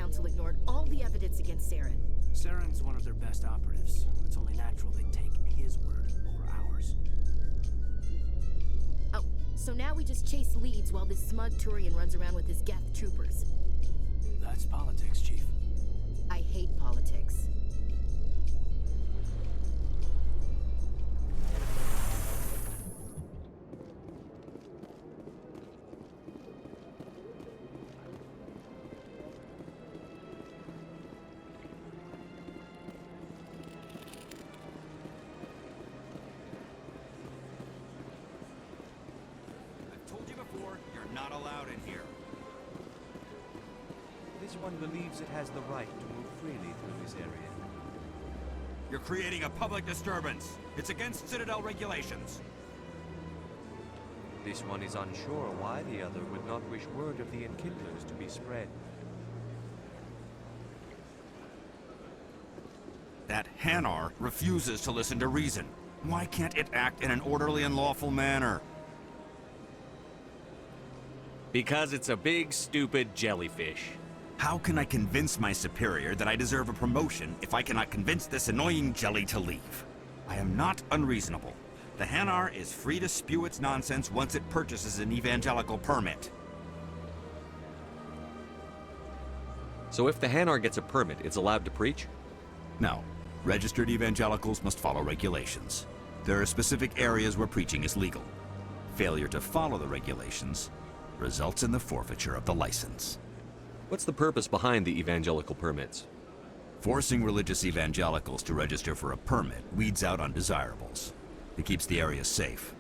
Council ignored all the evidence against Saren. Saren's one of their best operatives. It's only natural they'd take his word over ours. Oh, so now we just chase leads while this smug Turian runs around with his Geth troopers. That's politics, Chief. I hate politics. Not allowed in here. This one believes it has the right to move freely through this area. You're creating a public disturbance. It's against Citadel regulations. This one is unsure why the other would not wish word of the Enkindlers to be spread. That Hanar refuses to listen to reason. Why can't it act in an orderly and lawful manner? Because it's a big, stupid jellyfish. How can I convince my superior that I deserve a promotion if I cannot convince this annoying jelly to leave? I am not unreasonable. The Hanar is free to spew its nonsense once it purchases an evangelical permit. So if the Hanar gets a permit, it's allowed to preach? No. Registered evangelicals must follow regulations. There are specific areas where preaching is legal. Failure to follow the regulations results in the forfeiture of the license. What's the purpose behind the evangelical permits? Forcing religious evangelicals to register for a permit weeds out undesirables. It keeps the area safe.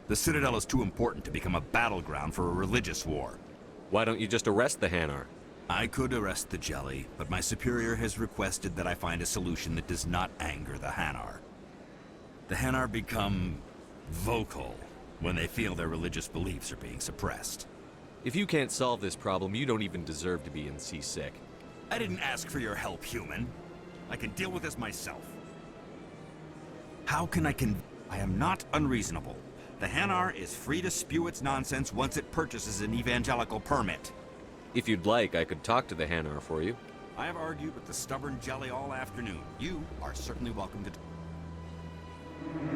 The Citadel is too important to become a battleground for a religious war. Why don't you just arrest the Hanar? I could arrest the jelly, but my superior has requested that I find a solution that does not anger the Hanar. The Hanar become vocal when they feel their religious beliefs are being suppressed. If you can't solve this problem, you don't even deserve to be in C-Sec. I didn't ask for your help, human. I can deal with this myself. How can I am not unreasonable. The Hanar is free to spew its nonsense once it purchases an evangelical permit. If you'd like, I could talk to the Hanar for you. I have argued with the stubborn jelly all afternoon. You are certainly welcome to...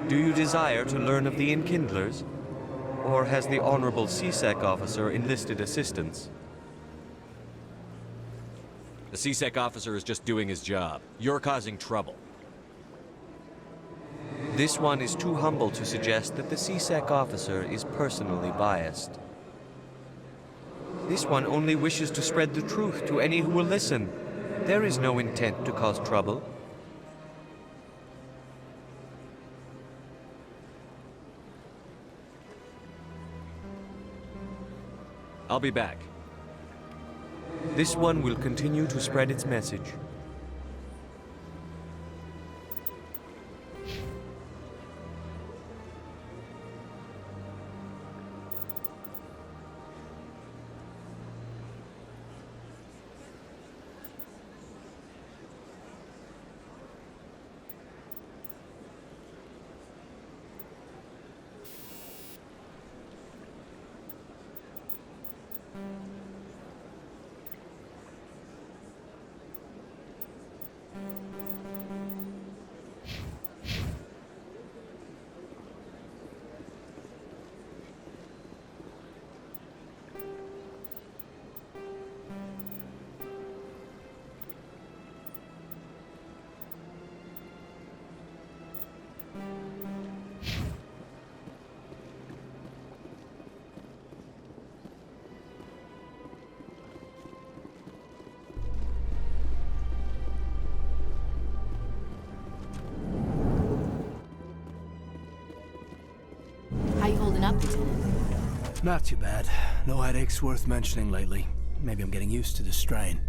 Do you desire to learn of the Enkindlers? Or has the Honorable C-Sec officer enlisted assistance? The C-Sec officer is just doing his job. You're causing trouble. This one is too humble to suggest that the C-Sec officer is personally biased. This one only wishes to spread the truth to any who will listen. There is no intent to cause trouble. I'll be back. This one will continue to spread its message. How you holding up, Lieutenant? Not too bad. No headaches worth mentioning lately. Maybe I'm getting used to the strain.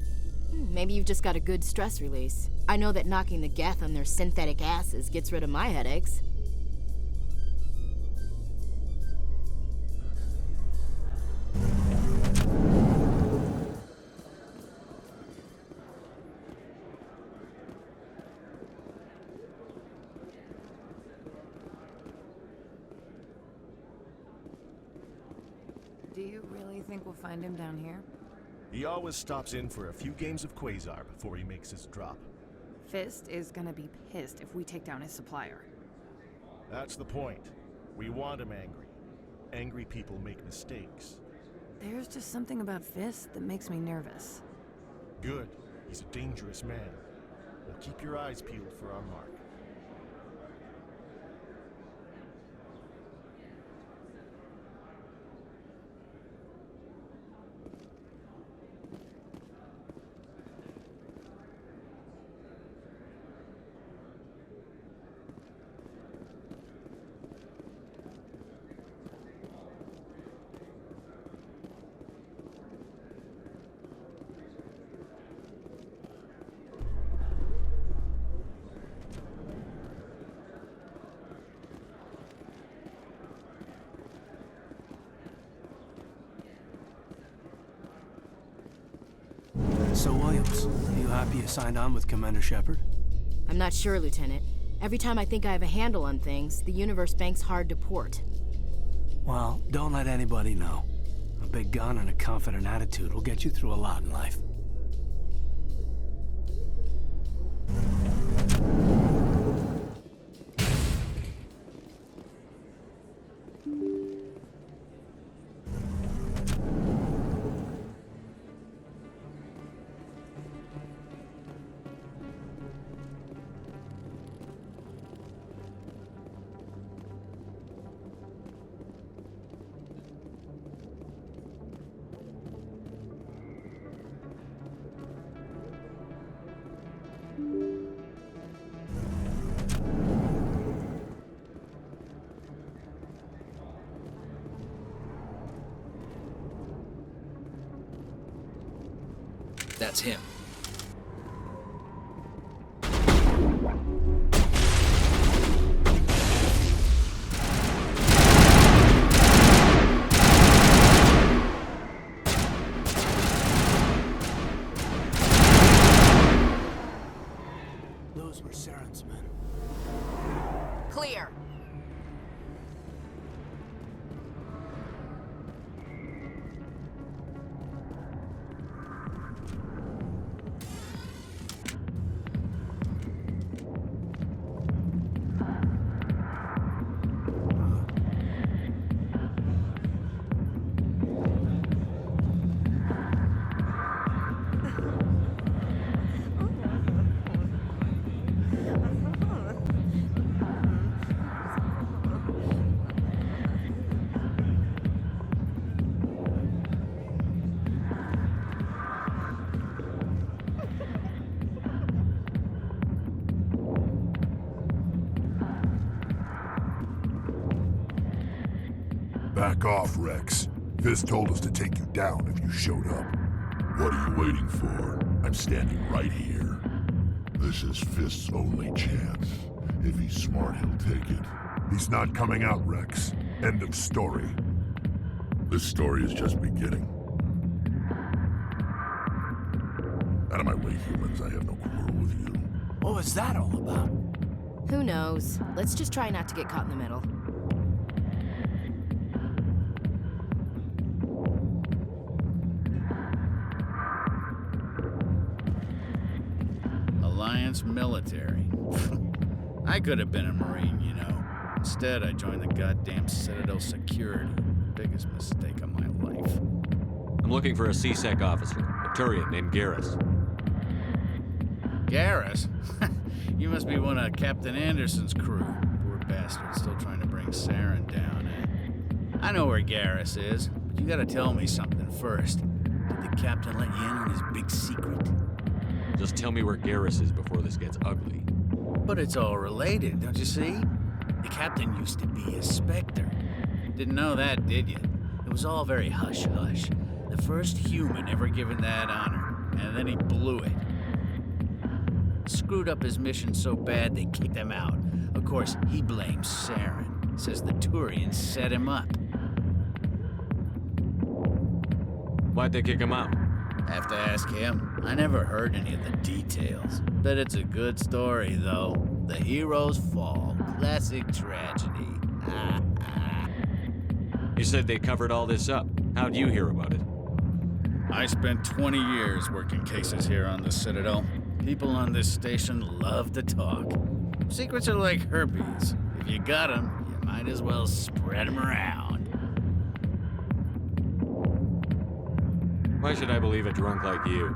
Maybe you've just got a good stress release. I know that knocking the Geth on their synthetic asses gets rid of my headaches. Do you really think we'll find him down here? He always stops in for a few games of Quasar before he makes his drop. Fist is gonna be pissed if we take down his supplier. That's the point. We want him angry. Angry people make mistakes. There's just something about Fist that makes me nervous. Good. He's a dangerous man. Well, keep your eyes peeled for our mark. So, Williams, are you happy you signed on with Commander Shepard? I'm not sure, Lieutenant. Every time I think I have a handle on things, the universe bank's hard to port. Well, don't let anybody know. A big gun and a confident attitude will get you through a lot in life. That's him. Those were Saren's men. Clear. Back off, Wrex. Fist told us to take you down if you showed up. What are you waiting for? I'm standing right here. This is Fist's only chance. If he's smart, he'll take it. He's not coming out, Wrex. End of story. This story is just beginning. Out of my way, humans. I have no quarrel with you. What was that all about? Who knows? Let's just try not to get caught in the middle. Alliance military. I could have been a Marine, you know. Instead, I joined the goddamn Citadel security. Biggest mistake of my life. I'm looking for a C-Sec officer, a Turian named Garrus. Garrus? You must be one of Captain Anderson's crew. Poor bastard, still trying to bring Saren down, eh? I know where Garrus is, but you gotta tell me something first. Did the captain let you in on his big secret? Just tell me where Garrus is before this gets ugly. But it's all related, don't you see? The captain used to be a Spectre. Didn't know that, did you? It was all very hush-hush. The first human ever given that honor, and then he blew it. Screwed up his mission so bad they kicked him out. Of course, he blames Saren. Says the Turians set him up. Why'd they kick him out? Have to ask him. I never heard any of the details. Bet it's a good story, though. The heroes fall. Classic tragedy. You said they covered all this up. How'd you hear about it? I spent 20 years working cases here on the Citadel. People on this station love to talk. Secrets are like herpes. If you got them, you might as well spread them around. Why should I believe a drunk like you?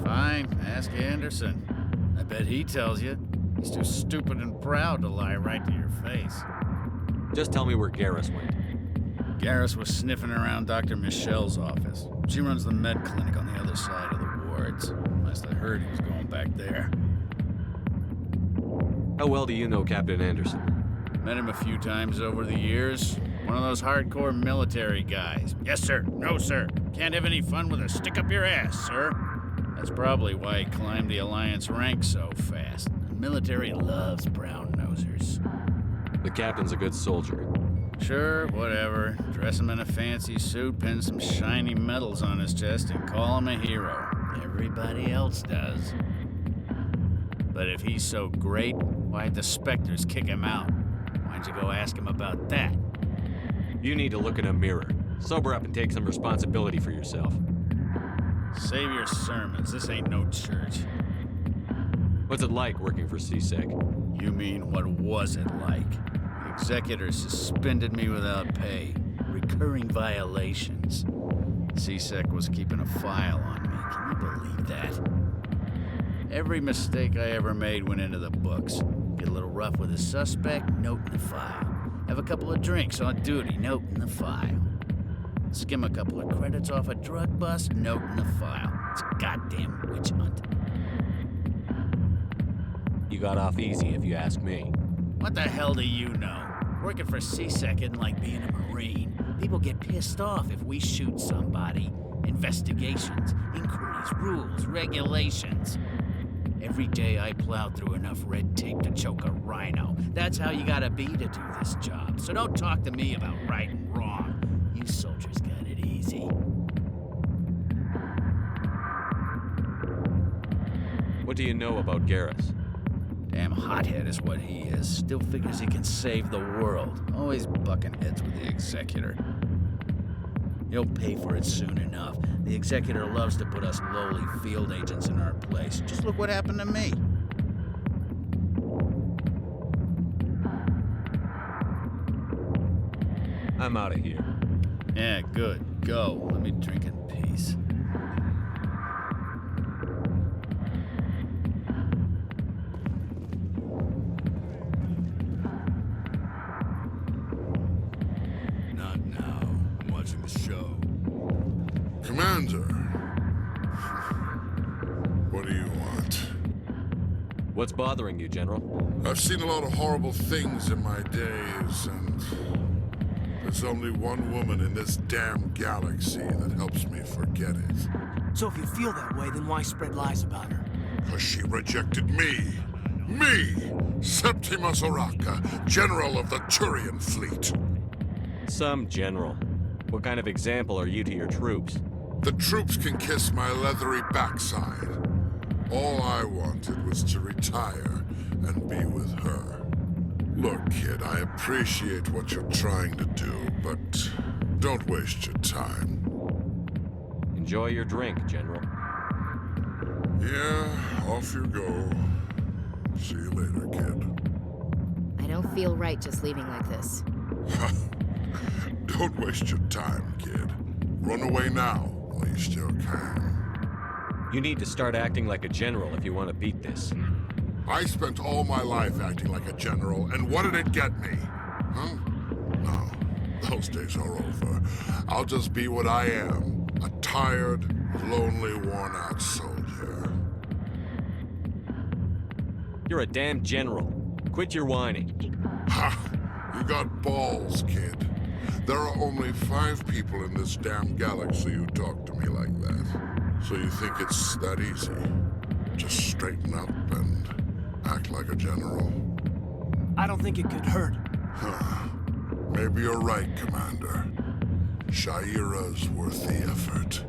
Fine, ask Anderson. I bet he tells you. He's too stupid and proud to lie right to your face. Just tell me where Garrus went. Garrus was sniffing around Dr. Michelle's office. She runs the med clinic on the other side of the wards. Last I heard, he was going back there. How well do you know Captain Anderson? Met him a few times over the years. One of those hardcore military guys. Yes, sir. No, sir. Can't have any fun with a stick up your ass, sir. That's probably why he climbed the Alliance ranks so fast. The military loves brown-nosers. The captain's a good soldier. Sure, whatever. Dress him in a fancy suit, pin some shiny medals on his chest, and call him a hero. Everybody else does. But if he's so great, why'd the Spectres kick him out? Why'd you go ask him about that? You need to look in a mirror. Sober up and take some responsibility for yourself. Save your sermons. This ain't no church. What's it like working for CSEC? You mean, what was it like? The executor suspended me without pay. Recurring violations. CSEC was keeping a file on me. Can you believe that? Every mistake I ever made went into the books. Get a little rough with a suspect, note in the file. Have a couple of drinks on duty, note in the file. Skim a couple of credits off a drug bust, note in the file. It's a goddamn witch hunt. You got off easy, if you ask me. What the hell do you know? Working for CSEC isn't like being a Marine. People get pissed off if we shoot somebody. Investigations, inquiries, rules, regulations. Every day I plow through enough red tape to choke a rhino. That's how you gotta be to do this job. So don't talk to me about right and wrong. You soldiers got it easy. What do you know about Garrus? Damn hothead is what he is. Still figures he can save the world. Always bucking heads with the executor. He'll pay for it soon enough. The executor loves to put us lowly field agents in our place. Just look what happened to me. I'm out of here. Yeah, good. Go. Let me drink in peace. Not now. I'm watching the show. Commander. What do you want? What's bothering you, General? I've seen a lot of horrible things in my days, and there's only one woman in this damn galaxy that helps me forget it. So if you feel that way, then why spread lies about her? Because she rejected me. Me! Septimus Oraka, General of the Turian Fleet. Some general. What kind of example are you to your troops? The troops can kiss my leathery backside. All I wanted was to retire and be with her. Look, kid, I appreciate what you're trying to do, but don't waste your time. Enjoy your drink, General. Yeah, off you go. See you later, kid. I don't feel right just leaving like this. Don't waste your time, kid. Run away now while you still can. You need to start acting like a general if you want to beat this. I spent all my life acting like a general, and what did it get me? Huh? No, those days are over. I'll just be what I am, a tired, lonely, worn-out soldier. You're a damn general. Quit your whining. Ha! You got balls, kid. There are only 5 people in this damn galaxy who talk to me like that. So you think it's that easy? Just straighten up and act like a general? I don't think it could hurt. Huh. Maybe you're right, Commander. Shaira's worth the effort,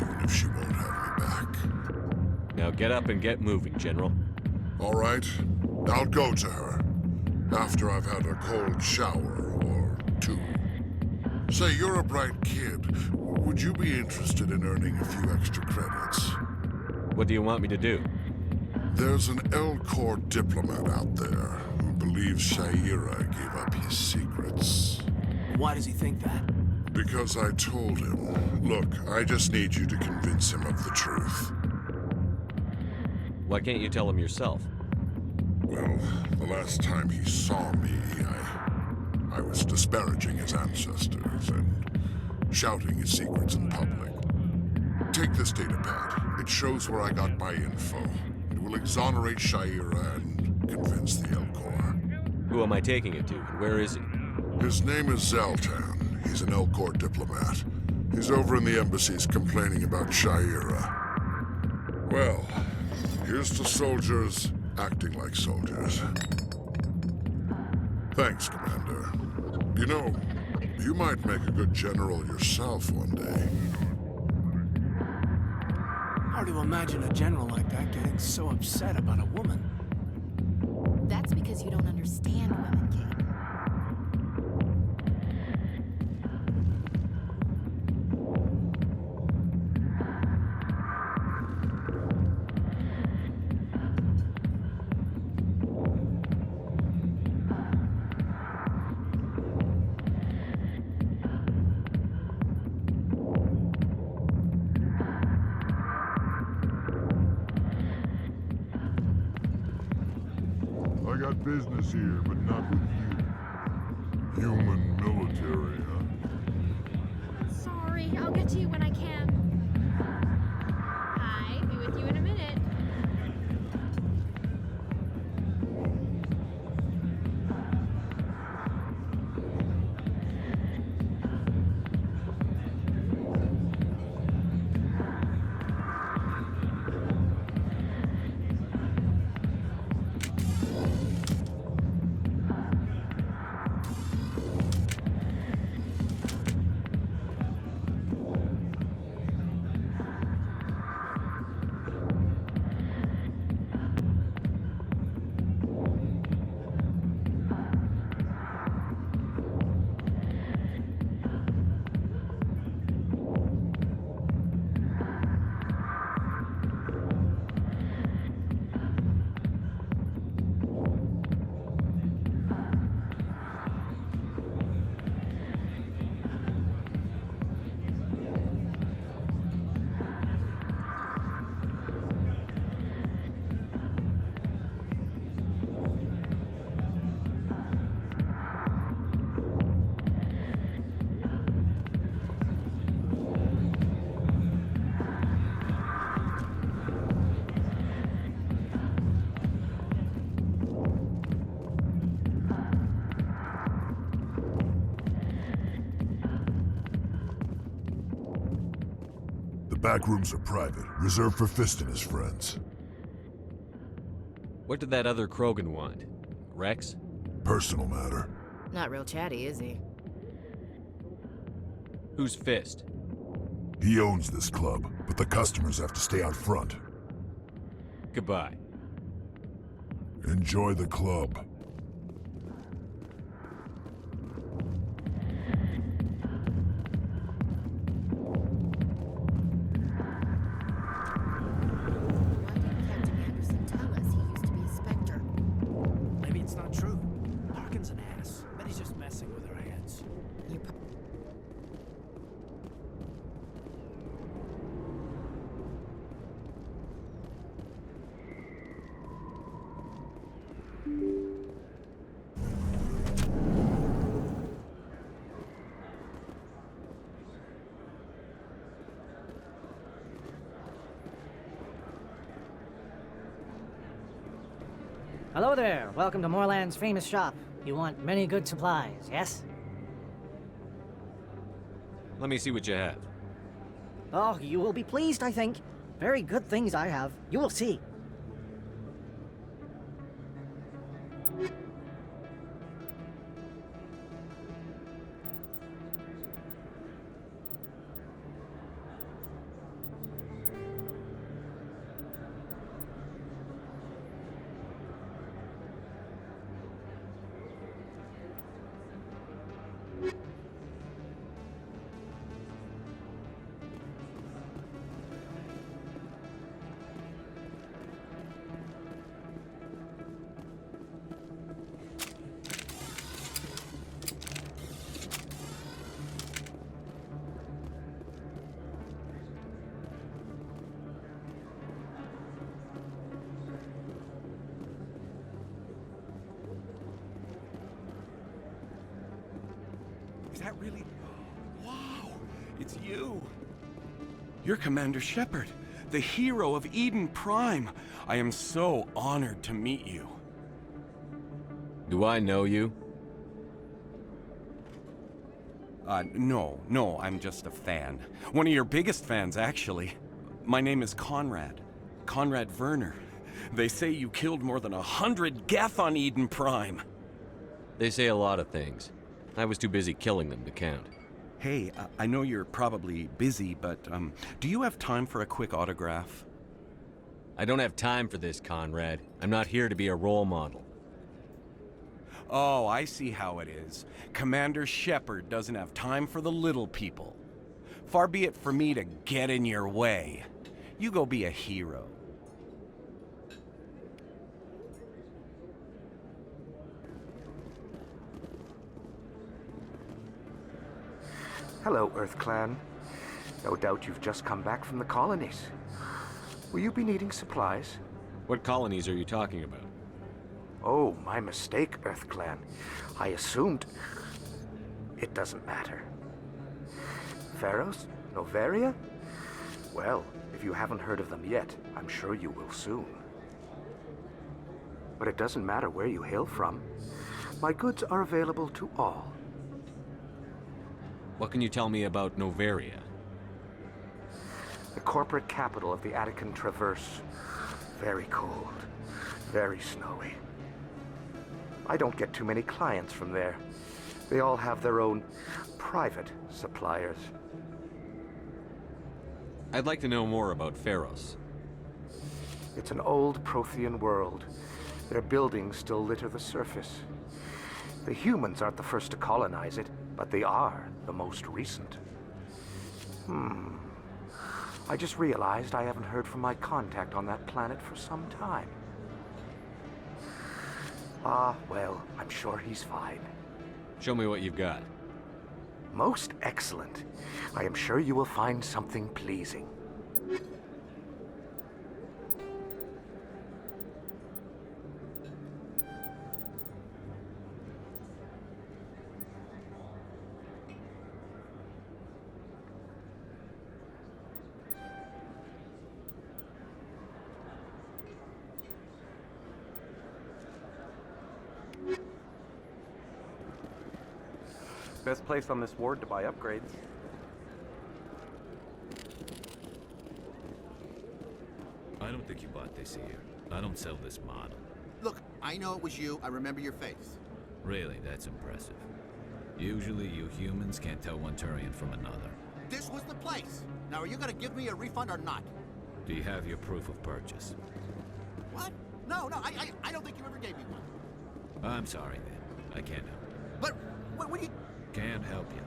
even if she won't have me back. Now get up and get moving, General. All right, I'll go to her, after I've had a cold shower or 2. Say, you're a bright kid. Would you be interested in earning a few extra credits? What do you want me to do? There's an L-Corps diplomat out there who believes Shaira gave up his secrets. Why does he think that? Because I told him. Look, I just need you to convince him of the truth. Why can't you tell him yourself? Well, the last time he saw me, I was disparaging his ancestors and shouting his secrets in public. Take this data pad. It shows where I got my info. It will exonerate Shaira and convince the L-Corps. Who am I taking it to, and where is he? His name is Zaltan. He's an L-Corps diplomat. He's over in the embassies complaining about Shaira. Well, here's to soldiers acting like soldiers. Thanks, Commander. You know, you might make a good general yourself one day. Hard to imagine a general like that getting so upset about a woman. That's because you don't understand women, Kate. I got business here, but not with you. Human military, huh? Sorry, I'll get to you when I can. Hi, be with you in a minute. The back rooms are private, reserved for Fist and his friends. What did that other Krogan want? Wrex? Personal matter. Not real chatty, is he? Who's Fist? He owns this club, but the customers have to stay out front. Goodbye. Enjoy the club. Why didn't Captain Anderson tell us he used to be a Spectre? Maybe it's not true. Tarkin's an ass. Bet he's just messing with our heads. You Hello there. Welcome to Moorland's famous shop. You want many good supplies, yes? Let me see what you have. Oh, you will be pleased, I think. Very good things I have. You will see. that really... Wow, it's you. You're Commander Shepard, the hero of Eden Prime. I am so honored to meet you. Do I know you? No, I'm just a fan. One of your biggest fans, actually. My name is Conrad. Conrad Werner. They say you killed more than 100 Geth on Eden Prime. They say a lot of things. I was too busy killing them to count. Hey, I know you're probably busy, but, do you have time for a quick autograph? I don't have time for this, Conrad. I'm not here to be a role model. Oh, I see how it is. Commander Shepard doesn't have time for the little people. Far be it for me to get in your way. You go be a hero. Hello, Earth Clan. No doubt you've just come back from the colonies. Will you be needing supplies? What colonies are you talking about? Oh, my mistake, Earth Clan. I assumed... It doesn't matter. Pharos? Noveria? Well, if you haven't heard of them yet, I'm sure you will soon. But it doesn't matter where you hail from. My goods are available to all. What can you tell me about Noveria? The corporate capital of the Attican Traverse. Very cold. Very snowy. I don't get too many clients from there. They all have their own private suppliers. I'd like to know more about Pharos. It's an old Prothean world. Their buildings still litter the surface. The humans aren't the first to colonize it, but they are the most recent. I just realized I haven't heard from my contact on that planet for some time. Well, I'm sure he's fine. Show me what you've got. Most excellent. I am sure you will find something pleasing. Best place on this ward to buy upgrades. I don't think you bought this here. I don't sell this model. Look, I know it was you. I remember your face. Really, that's impressive. Usually you humans can't tell one Turian from another. This was the place. Now, are you gonna give me a refund or not? Do you have your proof of purchase? What? No, I don't think you ever gave me one. I'm sorry, man. I can't help you. But, what do you... Can't help you.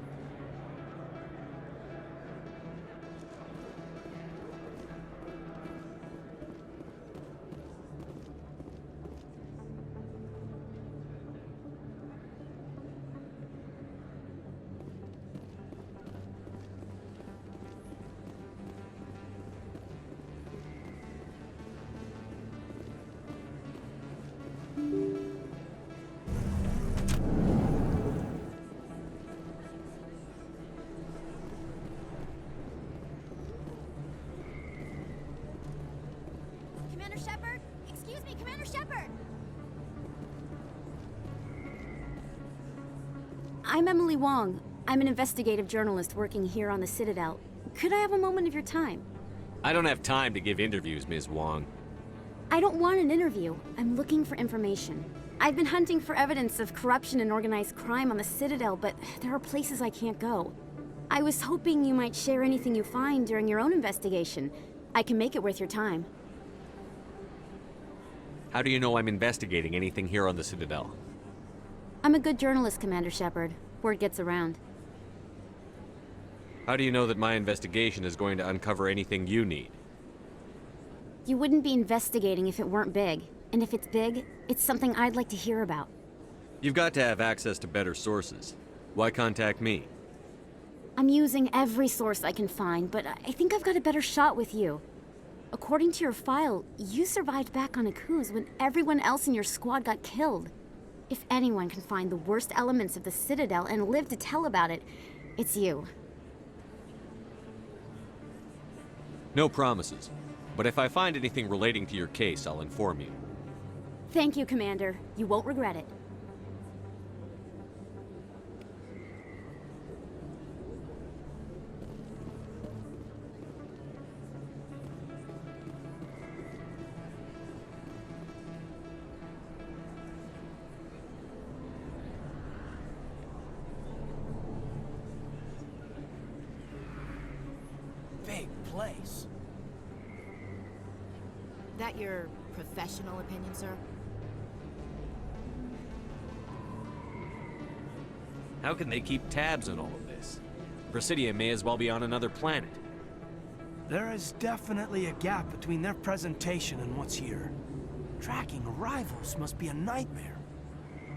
I'm Emily Wong. I'm an investigative journalist working here on the Citadel. Could I have a moment of your time? I don't have time to give interviews, Ms. Wong. I don't want an interview. I'm looking for information. I've been hunting for evidence of corruption and organized crime on the Citadel, but there are places I can't go. I was hoping you might share anything you find during your own investigation. I can make it worth your time. How do you know I'm investigating anything here on the Citadel? I'm a good journalist, Commander Shepard. Word gets around. How do you know that my investigation is going to uncover anything you need? You wouldn't be investigating if it weren't big. And if it's big, it's something I'd like to hear about. You've got to have access to better sources. Why contact me? I'm using every source I can find, but I think I've got a better shot with you. According to your file, you survived back on Akuz when everyone else in your squad got killed. If anyone can find the worst elements of the Citadel and live to tell about it, it's you. No promises. But if I find anything relating to your case, I'll inform you. Thank you, Commander. You won't regret it. Big place. That your professional opinion, sir? How can they keep tabs on all of this? Presidia may as well be on another planet. There is definitely a gap between their presentation and what's here. Tracking arrivals must be a nightmare.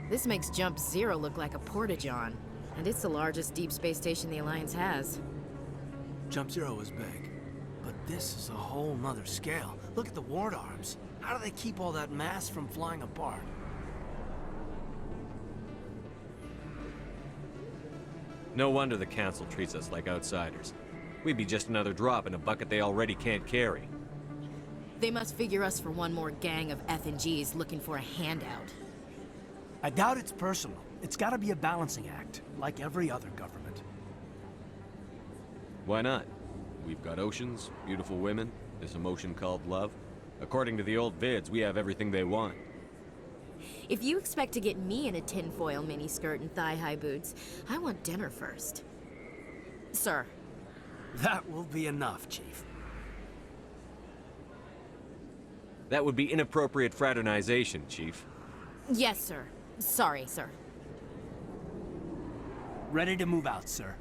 This makes Jump Zero look like a porta-john, and it's the largest deep space station the Alliance has. Jump Zero is big, but this is a whole nother scale. Look at the ward arms. How do they keep all that mass from flying apart? No wonder the Council treats us like outsiders. We'd be just another drop in a bucket they already can't carry. They must figure us for one more gang of F&Gs looking for a handout. I doubt it's personal. It's gotta be a balancing act, like every other government. Why not? We've got oceans, beautiful women, this emotion called love. According to the old vids, we have everything they want. If you expect to get me in a tinfoil miniskirt and thigh-high boots, I want dinner first. Sir. That will be enough, Chief. That would be inappropriate fraternization, Chief. Yes, sir. Sorry, sir. Ready to move out, sir.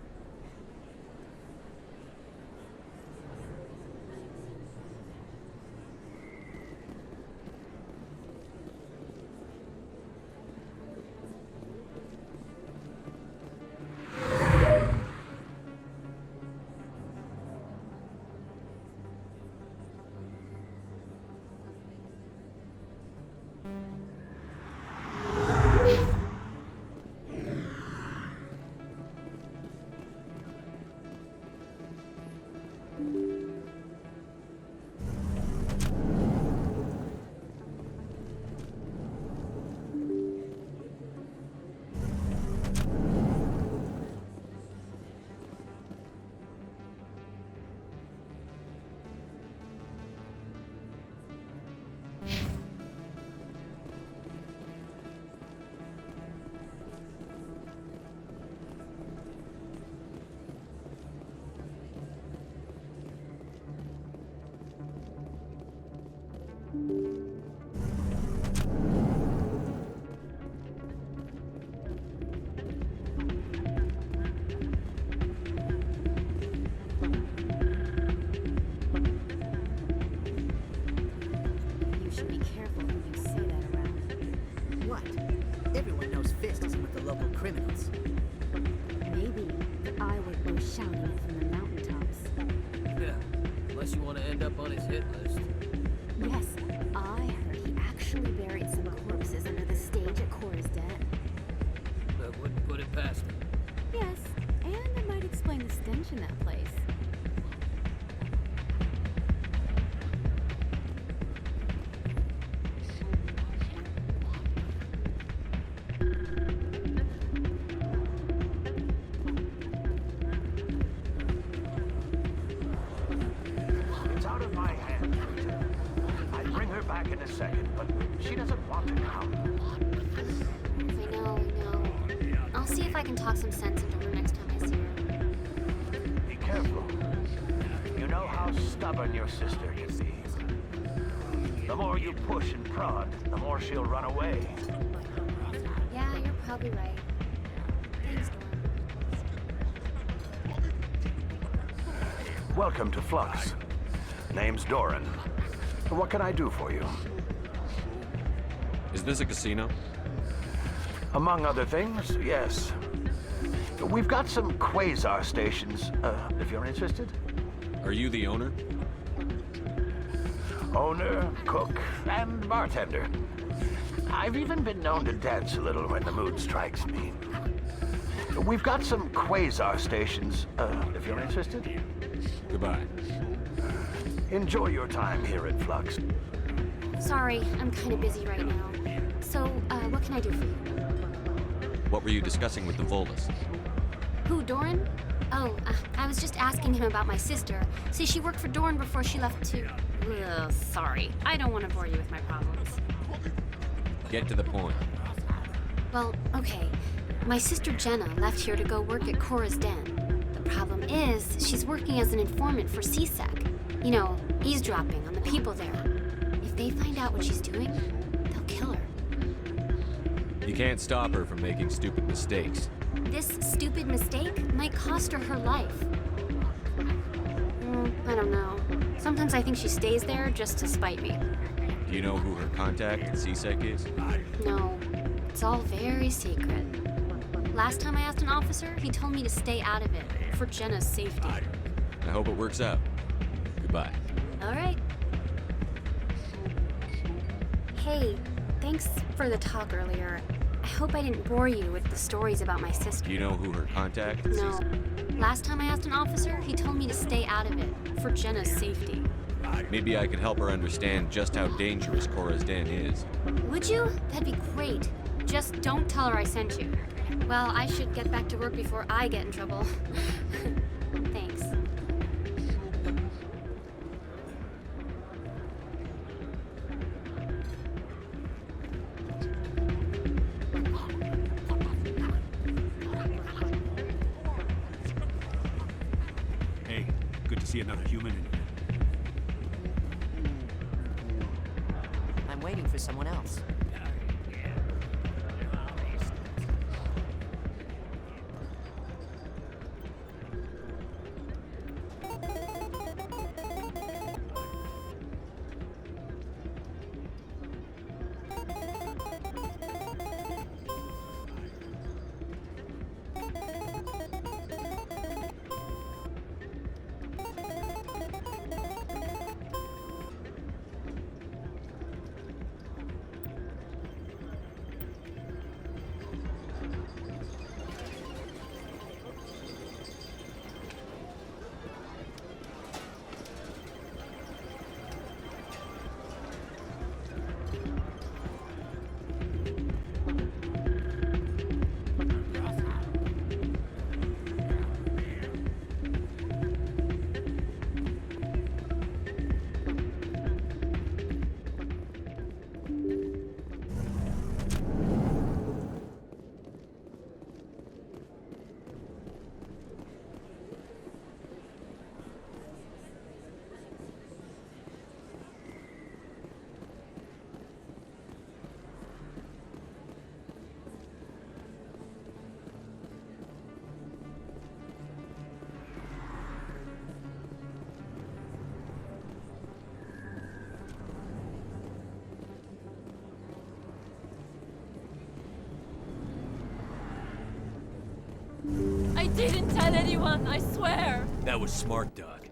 Some sense into her next time I see her. Be careful. You know how stubborn your sister can be. The more you push and prod, the more she'll run away. Yeah, you're probably right. Thanks, Doran. Welcome to Flux. Name's Doran. What can I do for you? Is this a casino? Among other things, yes. We've got some quasar stations, if you're interested. Are you the owner? Owner, cook, and bartender. I've even been known to dance a little when the mood strikes me. We've got some quasar stations, if you're interested. Goodbye. Enjoy your time here at Flux. Sorry, I'm kind of busy right now. So, what can I do for you? What were you discussing with the Volus? Who, Doran? Oh, I was just asking him about my sister. See, she worked for Doran before she left to... Ugh, sorry. I don't want to bore you with my problems. Get to the point. Well, okay. My sister Jenna left here to go work at Cora's Den. The problem is, she's working as an informant for CSEC. You know, eavesdropping on the people there. If they find out what she's doing, they'll kill her. You can't stop her from making stupid mistakes. This stupid mistake might cost her her life. I don't know. Sometimes I think she stays there just to spite me. Do you know who her contact at CSEC is? No, it's all very secret. Last time I asked an officer, he told me to stay out of it, for Jenna's safety. I hope it works out. Goodbye. All right. Hey, thanks for the talk earlier. I hope I didn't bore you with the stories about my sister. Do you know who her contact is? No. Last time I asked an officer, he told me to stay out of it, for Jenna's safety. Maybe I could help her understand just how dangerous Cora's Den is. Would you? That'd be great. Just don't tell her I sent you. Well, I should get back to work before I get in trouble. Thanks. Hey, good to see another human in here. I'm waiting for someone else. I didn't tell anyone, I swear! That was smart, Doc.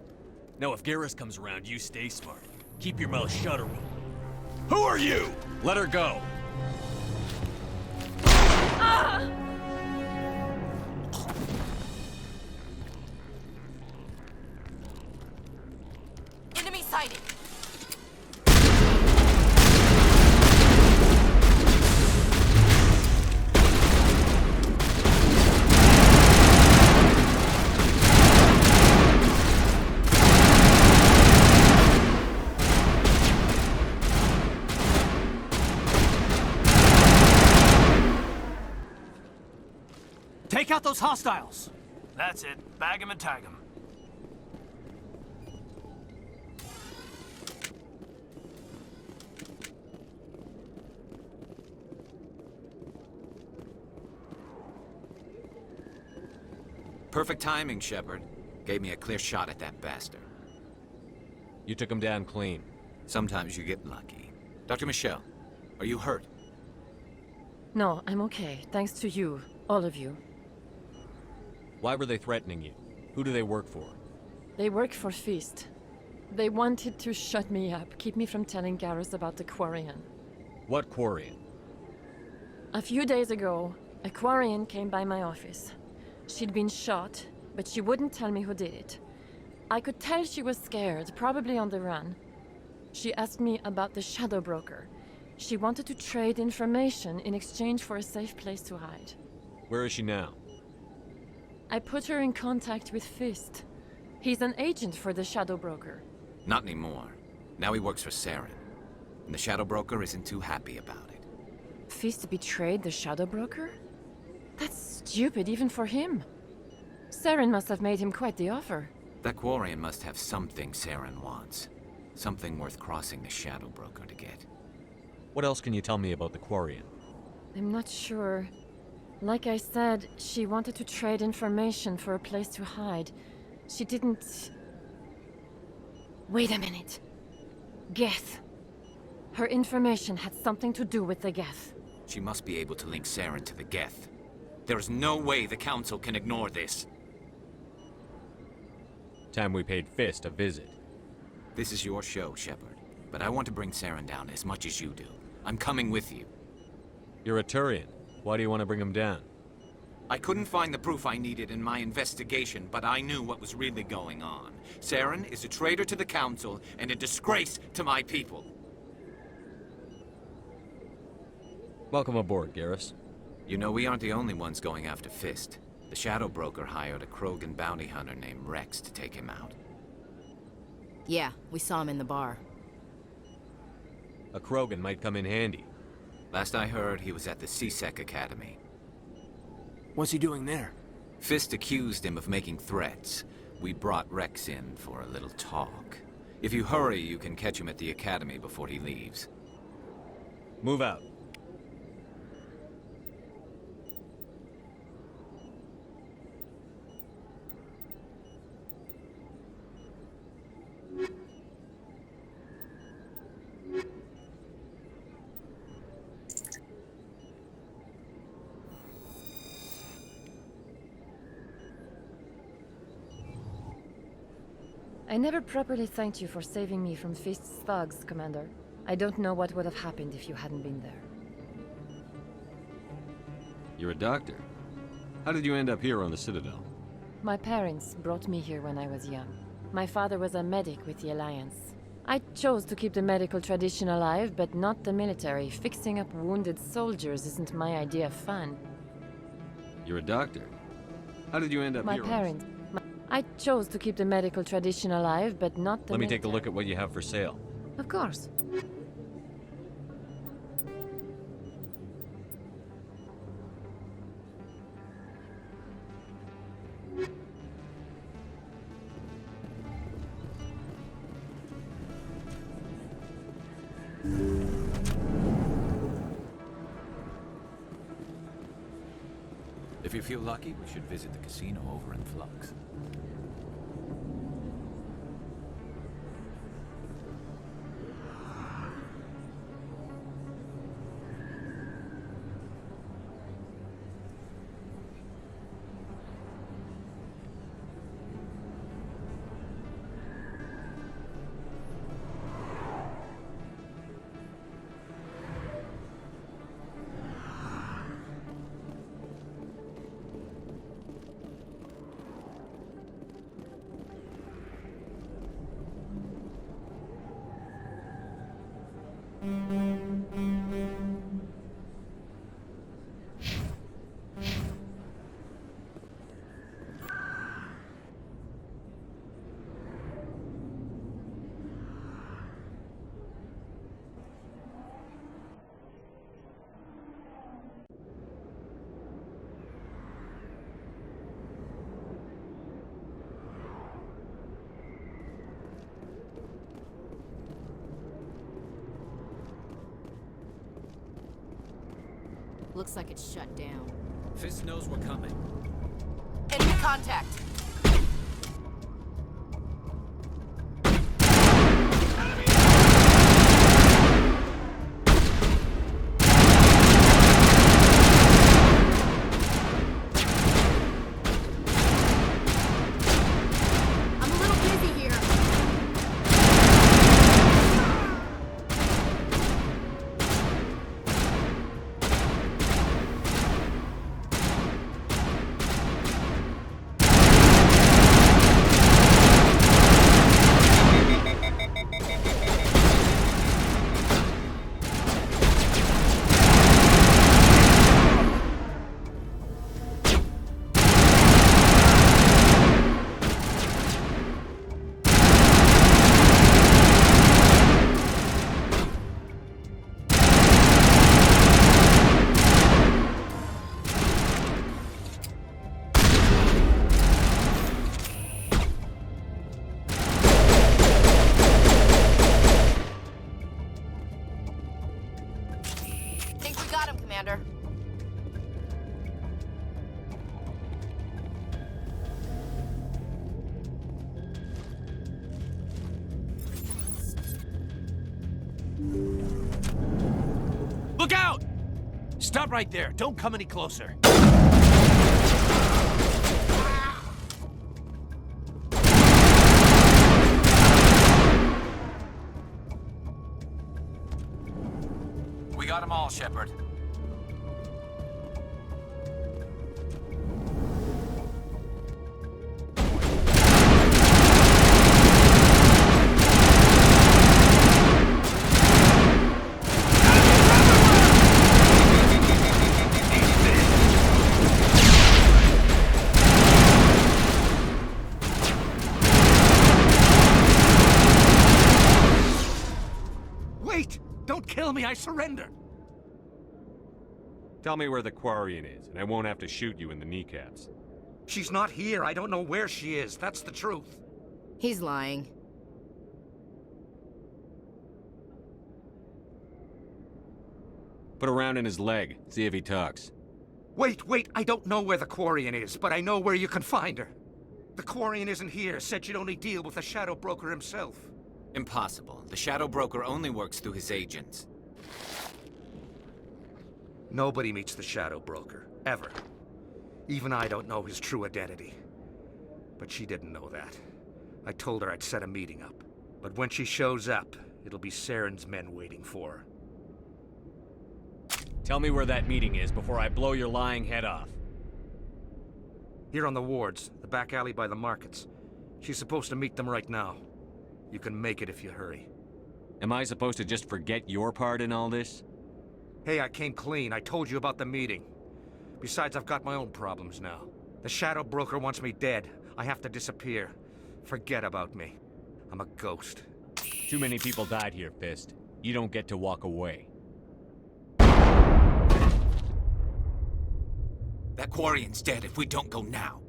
Now if Garrus comes around, you stay smart. Keep your mouth shut or we'll... Who are you? Let her go! Ah! Enemy sighted! Take out those hostiles! That's it. Bag 'em and tag 'em. Perfect timing, Shepard. Gave me a clear shot at that bastard. You took him down clean. Sometimes you get lucky. Dr. Michelle, are you hurt? No, I'm okay. Thanks to you. All of you. Why were they threatening you? Who do they work for? They work for Feast. They wanted to shut me up, keep me from telling Garrus about the Quarian. What Quarian? A few days ago, a Quarian came by my office. She'd been shot, but she wouldn't tell me who did it. I could tell she was scared, probably on the run. She asked me about the Shadow Broker. She wanted to trade information in exchange for a safe place to hide. Where is she now? I put her in contact with Fist. He's an agent for the Shadow Broker. Not anymore. Now he works for Saren. And the Shadow Broker isn't too happy about it. Fist betrayed the Shadow Broker? That's stupid even for him. Saren must have made him quite the offer. That Quarian must have something Saren wants. Something worth crossing the Shadow Broker to get. What else can you tell me about the Quarian? I'm not sure. Like I said, she wanted to trade information for a place to hide. She didn't... Wait a minute. Geth. Her information had something to do with the Geth. She must be able to link Saren to the Geth. There is no way the Council can ignore this. Time we paid Fist a visit. This is your show, Shepard. But I want to bring Saren down as much as you do. I'm coming with you. You're a Turian. Why do you want to bring him down? I couldn't find the proof I needed in my investigation, but I knew what was really going on. Saren is a traitor to the Council and a disgrace to my people. Welcome aboard, Garrus. You know, we aren't the only ones going after Fist. The Shadow Broker hired a Krogan bounty hunter named Wrex to take him out. Yeah, we saw him in the bar. A Krogan might come in handy. Last I heard, he was at the CSEC Academy. What's he doing there? Fist accused him of making threats. We brought Wrex in for a little talk. If you hurry, you can catch him at the Academy before he leaves. Move out. I never properly thanked you for saving me from Fist's thugs, Commander. I don't know what would have happened if you hadn't been there. You're a doctor. How did you end up here on the Citadel? My parents brought me here when I was young. My father was a medic with the Alliance. I chose to keep the medical tradition alive, but not the military. Fixing up wounded soldiers isn't my idea of fun. You're a doctor. How did you end up here? I chose to keep the medical tradition alive, but not the Let me military. take a look at what you have for sale. Of course. If you feel lucky, we should visit the casino over in Flux. Looks like it's shut down. Fist knows we're coming. Enemy contact! I'm a little busy here. we got him, Commander. Look out! Stop right there. Don't come any closer. We got them all, Shepard. Wait! Don't kill me, I surrender! Tell me where the Quarian is, and I won't have to shoot you in the kneecaps. She's not here. I don't know where she is. That's the truth. He's lying. Put a round in his leg, see if he talks. Wait, I don't know where the Quarian is, but I know where you can find her. The Quarian isn't here. Said she'd only deal with the Shadow Broker himself. Impossible. The Shadow Broker only works through his agents. Nobody meets the Shadow Broker, ever. Even I don't know his true identity. But she didn't know that. I told her I'd set a meeting up. But when she shows up, it'll be Saren's men waiting for her. Tell me where that meeting is before I blow your lying head off. Here on the wards, the back alley by the markets. She's supposed to meet them right now. You can make it if you hurry. Am I supposed to just forget your part in all this? Hey, I came clean. I told you about the meeting. Besides, I've got my own problems now. The Shadow Broker wants me dead. I have to disappear. Forget about me. I'm a ghost. Too many people died here, Fist. You don't get to walk away. That Quarian's dead if we don't go now.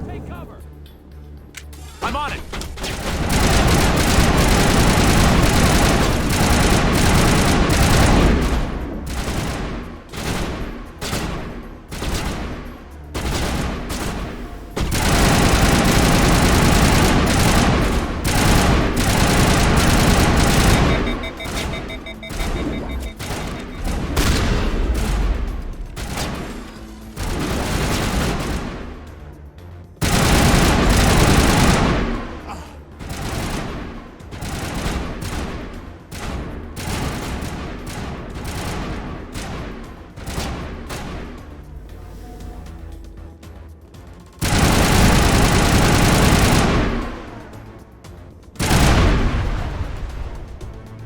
Take cover! I'm on it!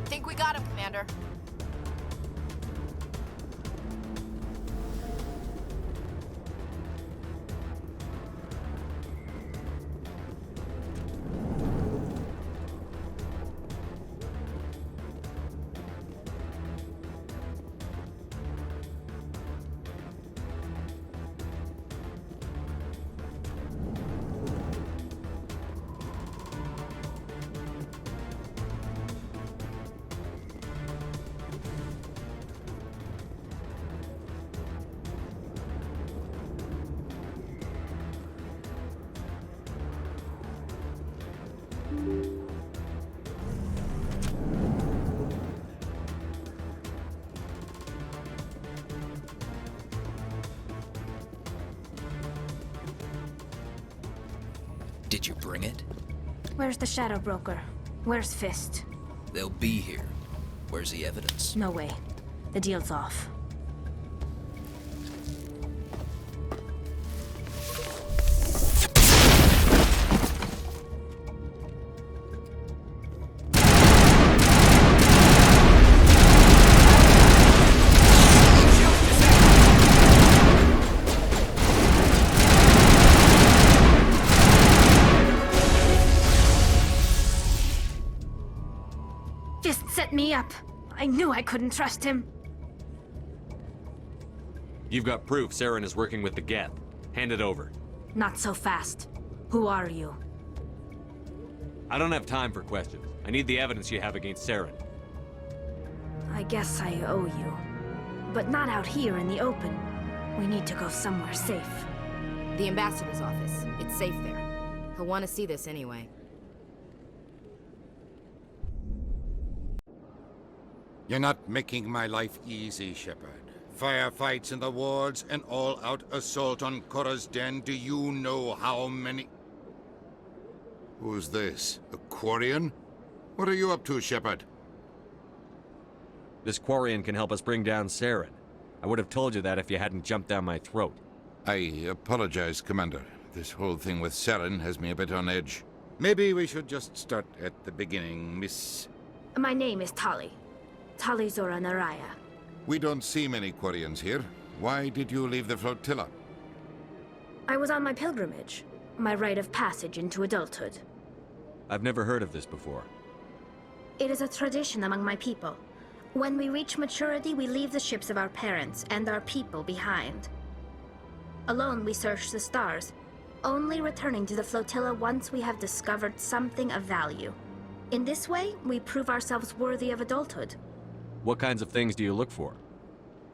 Think we got him, Commander. Did you bring it? Where's the Shadow Broker? Where's Fist? They'll be here. Where's the evidence? No way. The deal's off. set me up. I knew I couldn't trust him. You've got proof Saren is working with the Geth. Hand it over. Not so fast. Who are you? I don't have time for questions. I need the evidence you have against Saren. I guess I owe you. But not out here in the open. We need to go somewhere safe. The ambassador's office. It's safe there. He'll want to see this anyway. You're not making my life easy, Shepard. Firefights in the wards, an all-out assault on Korra's den. Do you know how many... Who's this? A Quarian? What are you up to, Shepard? This Quarian can help us bring down Saren. I would have told you that if you hadn't jumped down my throat. I apologize, Commander. This whole thing with Saren has me a bit on edge. Maybe we should just start at the beginning, Miss... My name is Tali. Tali Zora Naraya. We don't see many Quarians here. Why did you leave the flotilla? I was on my pilgrimage. My rite of passage into adulthood. I've never heard of this before. It is a tradition among my people. When we reach maturity, we leave the ships of our parents and our people behind. Alone, we search the stars, only returning to the flotilla once we have discovered something of value. In this way, we prove ourselves worthy of adulthood. What kinds of things do you look for?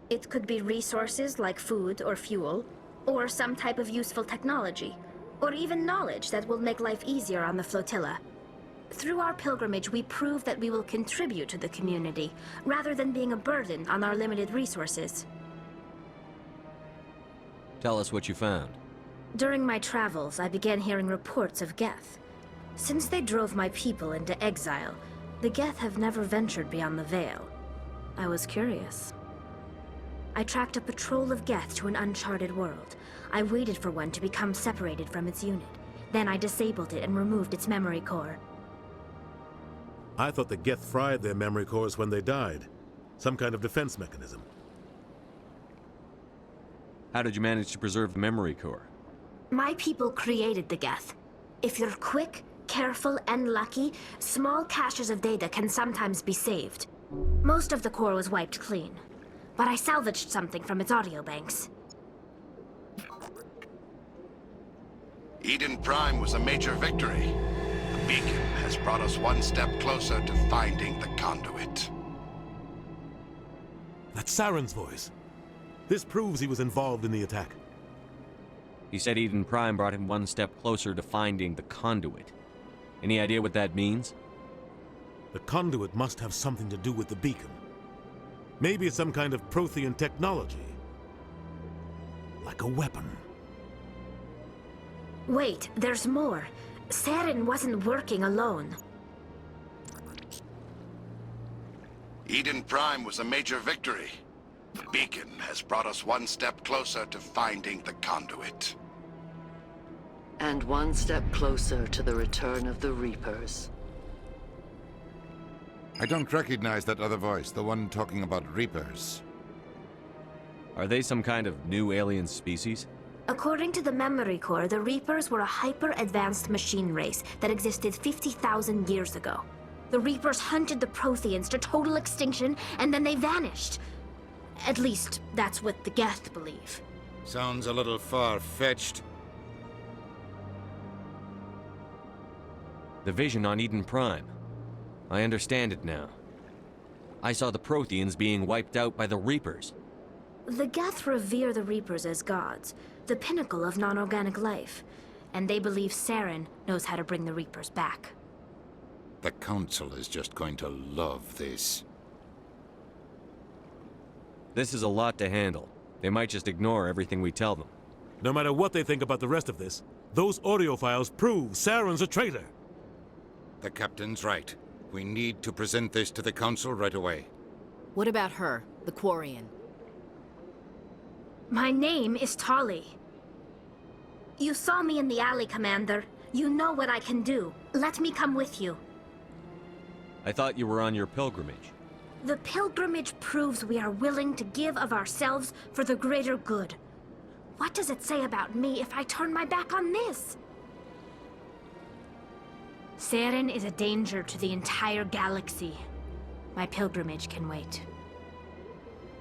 It could be resources like food or fuel, or some type of useful technology, or even knowledge that will make life easier on the flotilla. Through our pilgrimage, we prove that we will contribute to the community, rather than being a burden on our limited resources. Tell us what you found. During my travels, I began hearing reports of Geth. Since they drove my people into exile, the Geth have never ventured beyond the Veil. I was curious. I tracked a patrol of Geth to an uncharted world. I waited for one to become separated from its unit. Then I disabled it and removed its memory core. I thought the Geth fried their memory cores when they died. Some kind of defense mechanism. How did you manage to preserve the memory core? My people created the Geth. If you're quick, careful, and lucky, small caches of data can sometimes be saved. Most of the core was wiped clean, but I salvaged something from its audio banks. Eden Prime was a major victory. The beacon has brought us one step closer to finding the conduit. That's Saren's voice. This proves he was involved in the attack. He said Eden Prime brought him one step closer to finding the conduit. Any idea what that means? The conduit must have something to do with the beacon. Maybe it's some kind of Prothean technology. Like a weapon. Wait, there's more. Saren wasn't working alone. Eden Prime was a major victory. The beacon has brought us one step closer to finding the conduit. And one step closer to the return of the Reapers. I don't recognize that other voice, the one talking about Reapers. Are they some kind of new alien species? According to the memory core, the Reapers were a hyper-advanced machine race that existed 50,000 years ago. The Reapers hunted the Protheans to total extinction, and then they vanished. At least, that's what the Geth believe. Sounds a little far-fetched. The vision on Eden Prime. I understand it now. I saw the Protheans being wiped out by the Reapers. The Geth revere the Reapers as gods, the pinnacle of non-organic life, and they believe Saren knows how to bring the Reapers back. The Council is just going to love this. This is a lot to handle. They might just ignore everything we tell them. No matter what they think about the rest of this, those audio files prove Saren's a traitor. The Captain's right. We need to present this to the Council right away. What about her, the Quarian? My name is Tali. You saw me in the alley, Commander. You know what I can do. Let me come with you. I thought you were on your pilgrimage. The pilgrimage proves we are willing to give of ourselves for the greater good. What does it say about me if I turn my back on this? Saren is a danger to the entire galaxy. My pilgrimage can wait.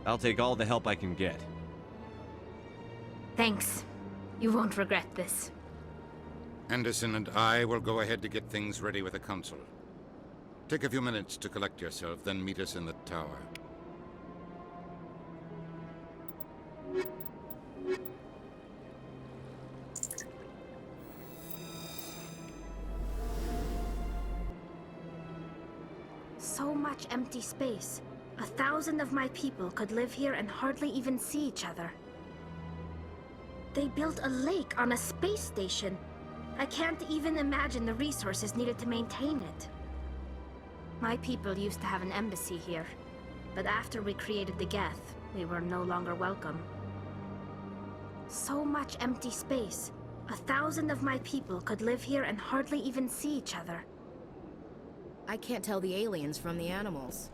I'll take all the help I can get. Thanks. You won't regret this. Anderson and I will go ahead to get things ready with the Council. Take a few minutes to collect yourself, then meet us in the tower. So much empty space. 1,000 of my people could live here and hardly even see each other. They built a lake on a space station. I can't even imagine the resources needed to maintain it. My people used to have an embassy here, but after we created the Geth, we were no longer welcome. So much empty space. 1,000 of my people could live here and hardly even see each other. I can't tell the aliens from the animals.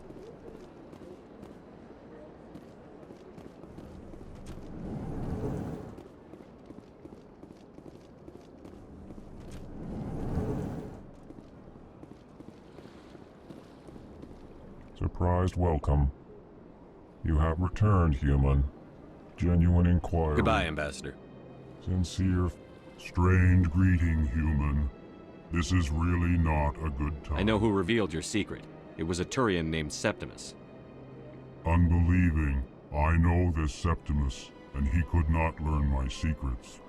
Surprised welcome. You have returned, human. Genuine inquiry. Goodbye, Ambassador. Sincere, strained greeting, human. This is really not a good time. I know who revealed your secret. It was a Turian named Septimus. Unbelieving. I know this Septimus, and he could not learn my secrets.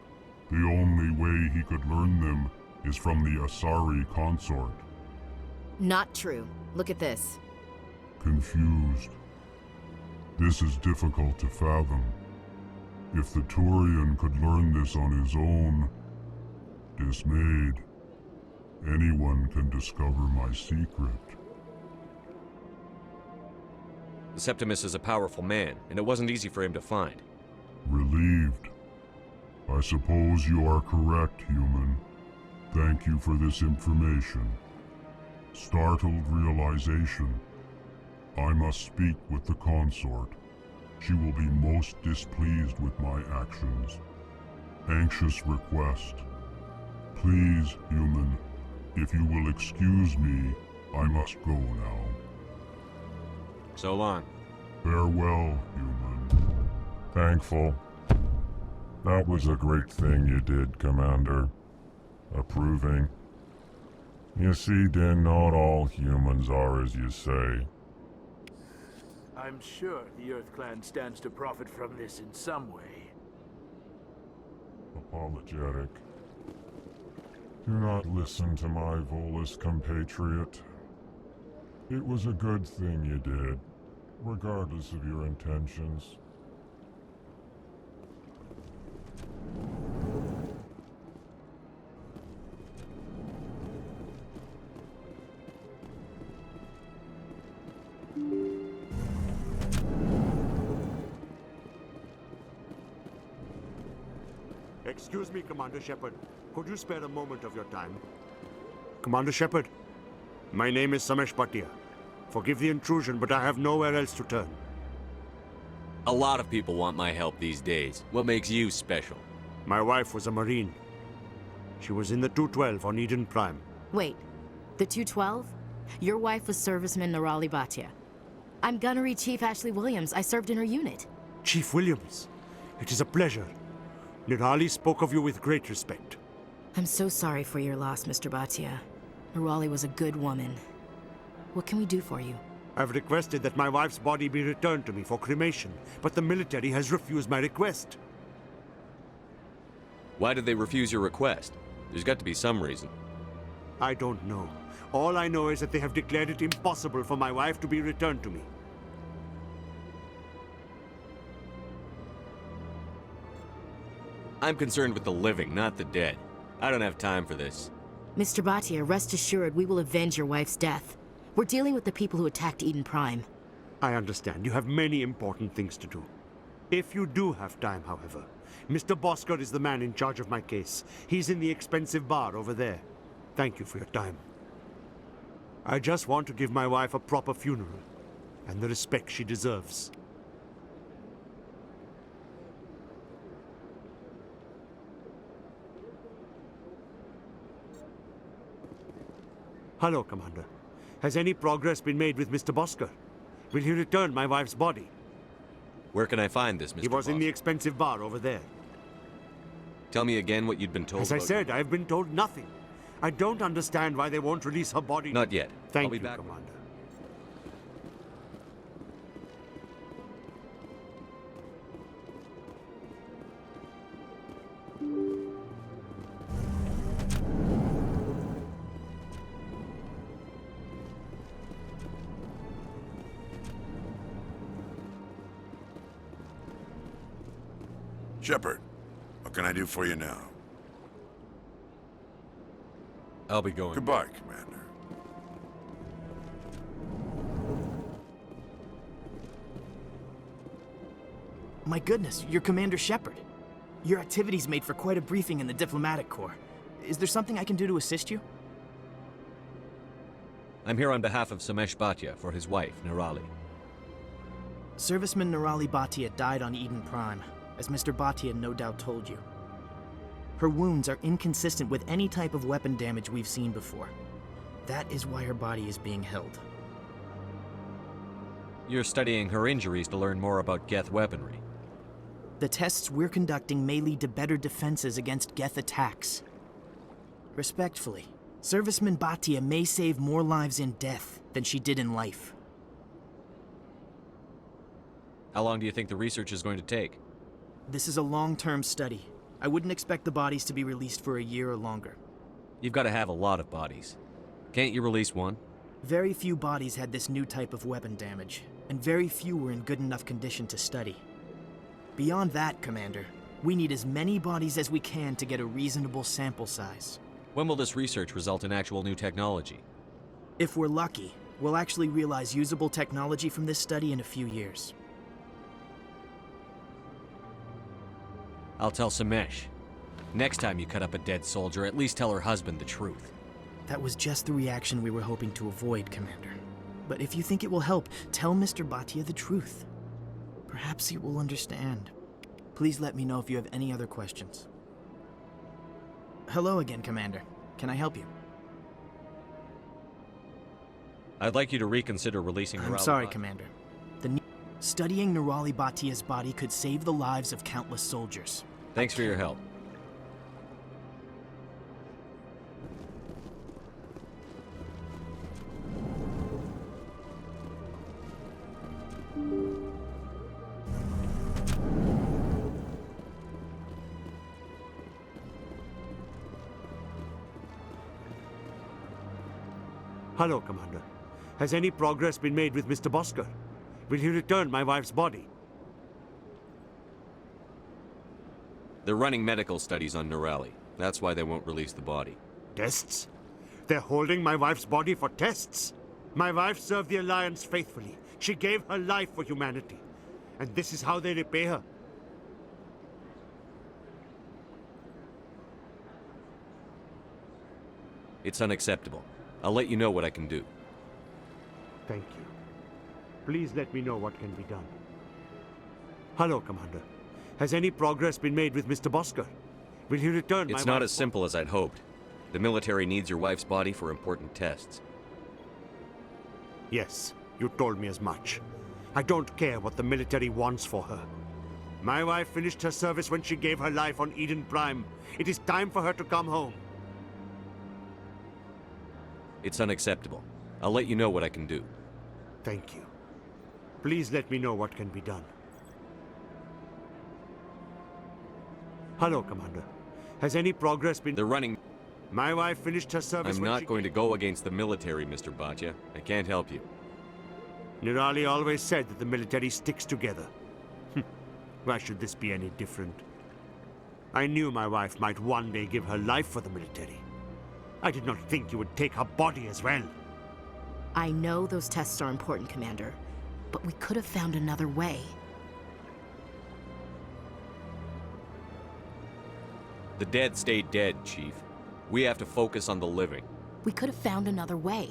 The only way he could learn them is from the Asari consort. Not true. Look at this. Confused. This is difficult to fathom. If the Turian could learn this on his own, dismayed, anyone can discover my secret. Septimus is a powerful man, and it wasn't easy for him to find. Relieved. I suppose you are correct, human. Thank you for this information. Startled realization. I must speak with the consort. She will be most displeased with my actions. Anxious request. Please, human, if you will excuse me, I must go now. So long. Farewell, human. Thankful. That was a great thing you did, Commander. Approving. You see, Din, not all humans are as you say. I'm sure the Earth Clan stands to profit from this in some way. Apologetic. Do not listen to my Volus compatriot. It was a good thing you did, regardless of your intentions. Excuse me, Commander Shepard. Could you spare a moment of your time? Commander Shepard, my name is Samesh Bhatia. Forgive the intrusion, but I have nowhere else to turn. A lot of people want my help these days. What makes you special? My wife was a Marine. She was in the 212 on Eden Prime. Wait, the 212? Your wife was serviceman Nirali Bhatia. I'm Gunnery Chief Ashley Williams. I served in her unit. Chief Williams, it is a pleasure. Nirali spoke of you with great respect. I'm so sorry for your loss, Mr. Bhatia. Nirali was a good woman. What can we do for you? I've requested that my wife's body be returned to me for cremation, but the military has refused my request. Why did they refuse your request? There's got to be some reason. I don't know. All I know is that they have declared it impossible for my wife to be returned to me. I'm concerned with the living, not the dead. I don't have time for this. Mr. Bhatia, rest assured we will avenge your wife's death. We're dealing with the people who attacked Eden Prime. I understand. You have many important things to do. If you do have time, however, Mr. Bosker is the man in charge of my case. He's in the expensive bar over there. Thank you for your time. I just want to give my wife a proper funeral, and the respect she deserves. Hello, Commander. Has any progress been made with Mr. Bosker? Will he return my wife's body? Where can I find this, Mr. He was in the Bosker? expensive bar over there. Tell me again what you'd been told As I about said, I've been told nothing. I don't understand why they won't release her body. Not yet. Thank I'll be you, back. Commander. Shepard, what can I do for you now? I'll be going. Goodbye, Commander. My goodness, you're Commander Shepard. Your activities made for quite a briefing in the Diplomatic Corps. Is there something I can do to assist you? I'm here on behalf of Samesh Bhatia for his wife, Nirali. Serviceman Nirali Bhatia died on Eden Prime, as Mr. Bhatia no doubt told you. Her wounds are inconsistent with any type of weapon damage we've seen before. That is why her body is being held. You're studying her injuries to learn more about Geth weaponry. The tests we're conducting may lead to better defenses against Geth attacks. Respectfully, Serviceman Bhatia may save more lives in death than she did in life. How long do you think the research is going to take? This is a long-term study. I wouldn't expect the bodies to be released for a year or longer. You've got to have a lot of bodies. Can't you release one? Very few bodies had this new type of weapon damage, and very few were in good enough condition to study. Beyond that, Commander, we need as many bodies as we can to get a reasonable sample size. When will this research result in actual new technology? If we're lucky, we'll actually realize usable technology from this study in a few years. I'll tell Samesh. Next time you cut up a dead soldier, at least tell her husband the truth. That was just the reaction we were hoping to avoid, Commander. But if you think it will help, tell Mr. Bhatia the truth. Perhaps he will understand. Please let me know if you have any other questions. Hello again, Commander. Can I help you? I'd like you to reconsider releasing I'm Nirali sorry, Bhatia. Commander. Studying Nirali Bhatia's body could save the lives of countless soldiers. Thanks for your help. Hello, Commander. Has any progress been made with Mr. Bosker? Will he return my wife's body? They're running medical studies on Nirali. That's why they won't release the body. Tests? They're holding my wife's body for tests? My wife served the Alliance faithfully. She gave her life for humanity. And this is how they repay her. It's unacceptable. I'll let you know what I can do. Thank you. Please let me know what can be done. Hello, Commander. Has any progress been made with Mr. Bosker? Will he return my It's not wife's as simple as I'd hoped. The military needs your wife's body for important tests. Yes, you told me as much. I don't care what the military wants for her. My wife finished her service when she gave her life on Eden Prime. It is time for her to come home. It's unacceptable. I'll let you know what I can do. Thank you. Please let me know what can be done. Hello, Commander. Has any progress been... They're running... My wife finished her service I'm when not she... going to go against the military, Mr. Bhatia. I can't help you. Nirali always said that the military sticks together. Why should this be any different? I knew my wife might one day give her life for the military. I did not think you would take her body as well. I know those tests are important, Commander, but we could have found another way. The dead stay dead, Chief. We have to focus on the living. We could have found another way.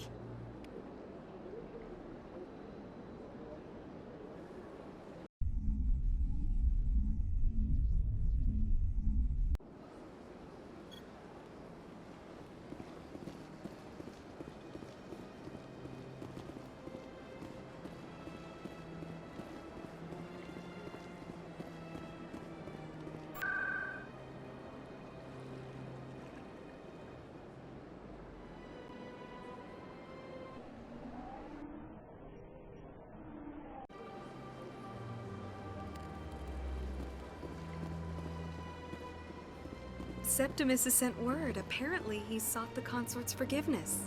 Septimus has sent word. Apparently, he sought the consort's forgiveness.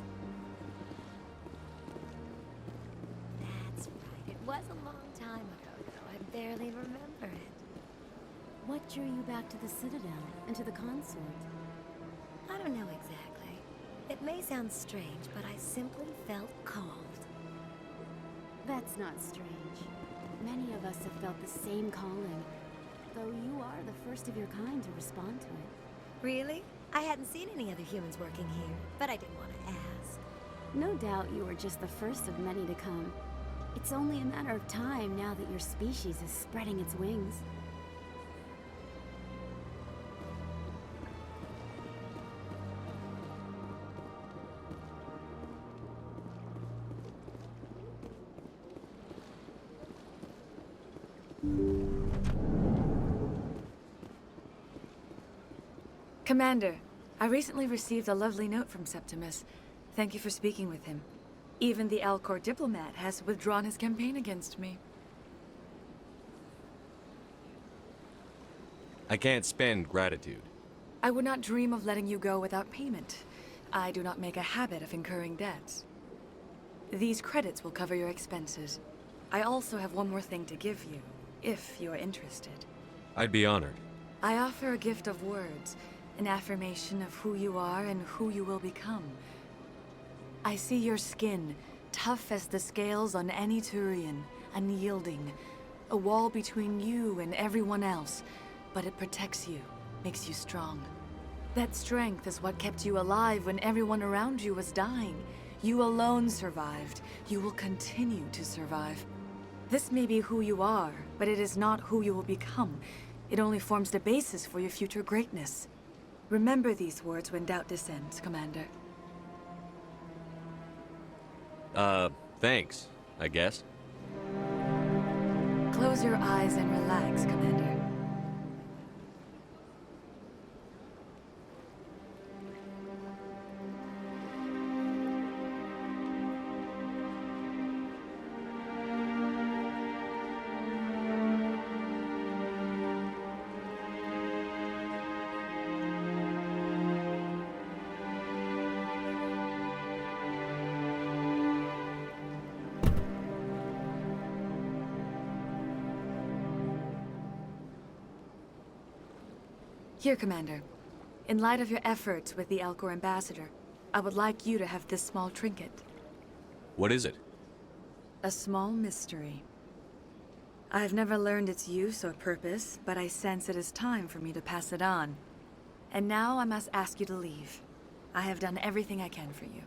That's right. It was a long time ago, though. I barely remember it. What drew you back to the Citadel and to the consort? I don't know exactly. It may sound strange, but I simply felt called. That's not strange. Many of us have felt the same calling, though you are the first of your kind to respond to it. Really? I hadn't seen any other humans working here, but I didn't want to ask. No doubt you are just the first of many to come. It's only a matter of time now that your species is spreading its wings. Commander, I recently received a lovely note from Septimus. Thank you for speaking with him. Even the Alcor diplomat has withdrawn his campaign against me. I can't spend gratitude. I would not dream of letting you go without payment. I do not make a habit of incurring debts. These credits will cover your expenses. I also have one more thing to give you, if you are interested. I'd be honored. I offer a gift of words, an affirmation of who you are and who you will become. I see your skin, tough as the scales on any Turian, unyielding, a wall between you and everyone else, but it protects you, makes you strong. That strength is what kept you alive when everyone around you was dying. You alone survived. You will continue to survive. This may be who you are, but it is not who you will become. It only forms the basis for your future greatness. Remember these words when doubt descends, Commander. Thanks, I guess. Close your eyes and relax, Commander. Here, Commander. In light of your efforts with the Alcor ambassador, I would like you to have this small trinket. What is it? A small mystery. I've never learned its use or purpose, but I sense it is time for me to pass it on. And now I must ask you to leave. I have done everything I can for you.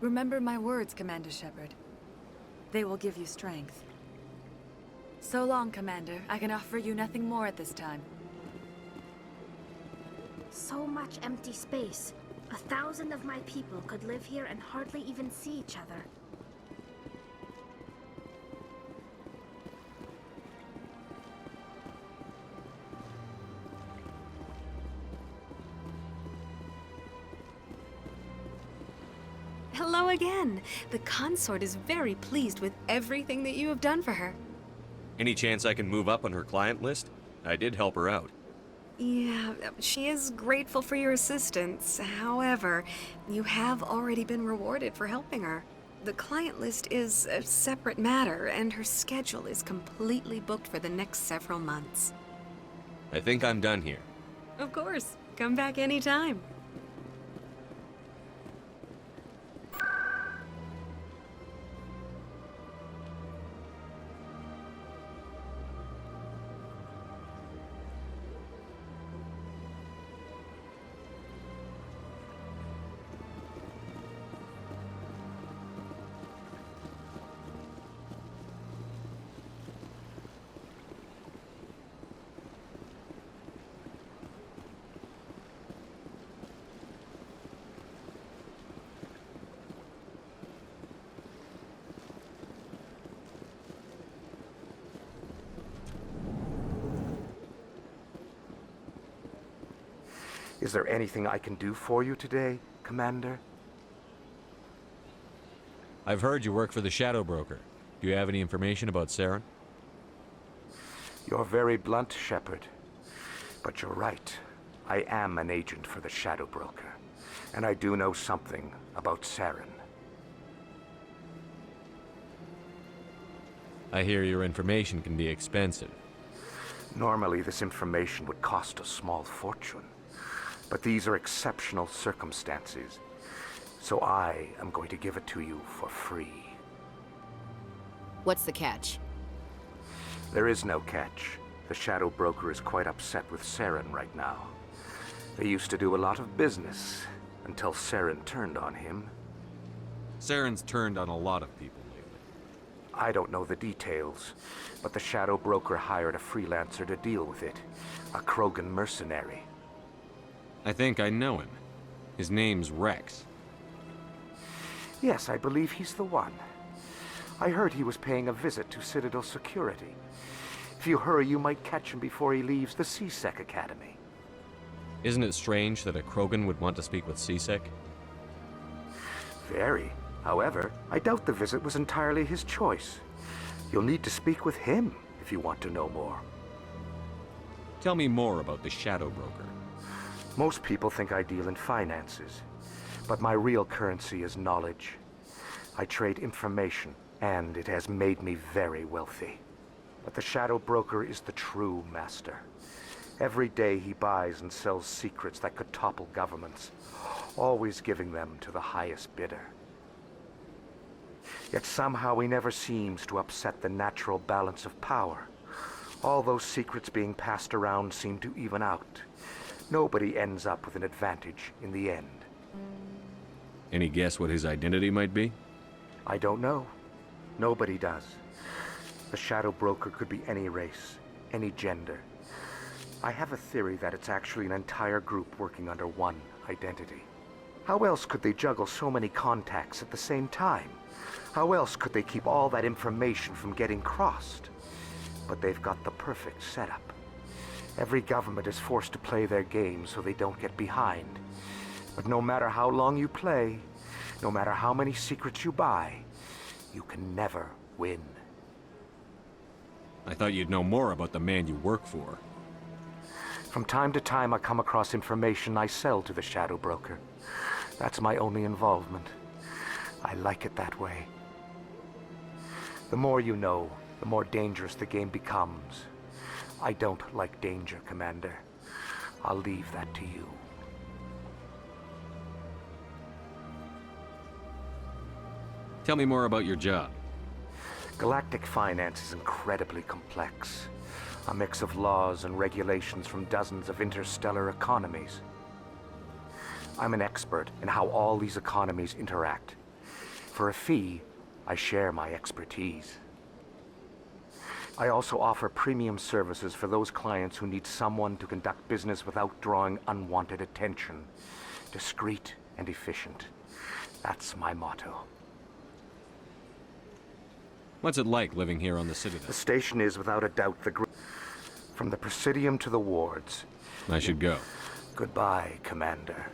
Remember my words, Commander Shepard. They will give you strength. So long, Commander. I can offer you nothing more at this time. So much empty space. 1,000 of my people could live here and hardly even see each other. Hello again. The consort is very pleased with everything that you have done for her. Any chance I can move up on her client list? I did help her out. Yeah, she is grateful for your assistance. However, you have already been rewarded for helping her. The client list is a separate matter, and her schedule is completely booked for the next several months. I think I'm done here. Of course. Come back anytime. Is there anything I can do for you today, Commander? I've heard you work for the Shadow Broker. Do you have any information about Saren? You're very blunt, Shepard. But you're right. I am an agent for the Shadow Broker. And I do know something about Saren. I hear your information can be expensive. Normally, this information would cost a small fortune. But these are exceptional circumstances. So I am going to give it to you for free. What's the catch? There is no catch. The Shadow Broker is quite upset with Saren right now. They used to do a lot of business, until Saren turned on him. Saren's turned on a lot of people lately. I don't know the details, but the Shadow Broker hired a freelancer to deal with it. A Krogan mercenary. I think I know him. His name's Wrex. Yes, I believe he's the one. I heard he was paying a visit to Citadel security. If you hurry, you might catch him before he leaves the C-Sec Academy. Isn't it strange that a Krogan would want to speak with C-Sec? Very. However, I doubt the visit was entirely his choice. You'll need to speak with him if you want to know more. Tell me more about the Shadow Broker. Most people think I deal in finances, but my real currency is knowledge. I trade information, and it has made me very wealthy. But the Shadow Broker is the true master. Every day he buys and sells secrets that could topple governments, always giving them to the highest bidder. Yet somehow he never seems to upset the natural balance of power. All those secrets being passed around seem to even out. Nobody ends up with an advantage in the end. Any guess what his identity might be? I don't know. Nobody does. The Shadow Broker could be any race, any gender. I have a theory that it's actually an entire group working under one identity. How else could they juggle so many contacts at the same time? How else could they keep all that information from getting crossed? But they've got the perfect setup. Every government is forced to play their game so they don't get behind. But no matter how long you play, no matter how many secrets you buy, you can never win. I thought you'd know more about the man you work for. From time to time, I come across information I sell to the Shadow Broker. That's my only involvement. I like it that way. The more you know, the more dangerous the game becomes. I don't like danger, Commander. I'll leave that to you. Tell me more about your job. Galactic finance is incredibly complex. A mix of laws and regulations from dozens of interstellar economies. I'm an expert in how all these economies interact. For a fee, I share my expertise. I also offer premium services for those clients who need someone to conduct business without drawing unwanted attention. Discreet and efficient. That's my motto. What's it like living here on the Citadel? The station is without a doubt from the Presidium to the wards. I should go. Goodbye, Commander.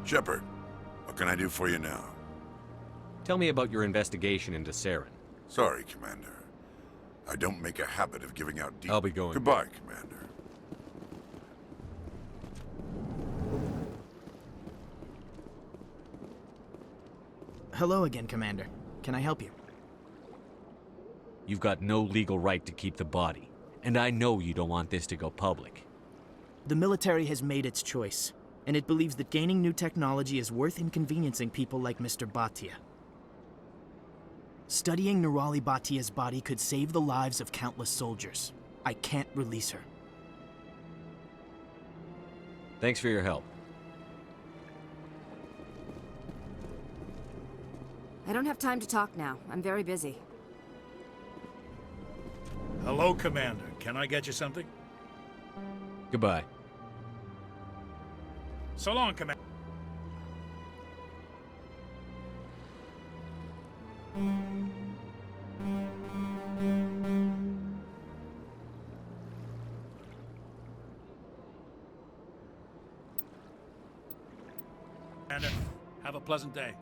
Shepard, what can I do for you now? Tell me about your investigation into Saren. Sorry, Commander. I don't make a habit of giving out I'll be going. Goodbye, Commander. Hello again, Commander. Can I help you? You've got no legal right to keep the body, and I know you don't want this to go public. The military has made its choice, and it believes that gaining new technology is worth inconveniencing people like Mr. Bhatia. Studying Nirali Bhatia's body could save the lives of countless soldiers. I can't release her. Thanks for your help. I don't have time to talk now. I'm very busy. Hello, Commander. Can I get you something? Goodbye. So long, Commander. Commander, have a pleasant day.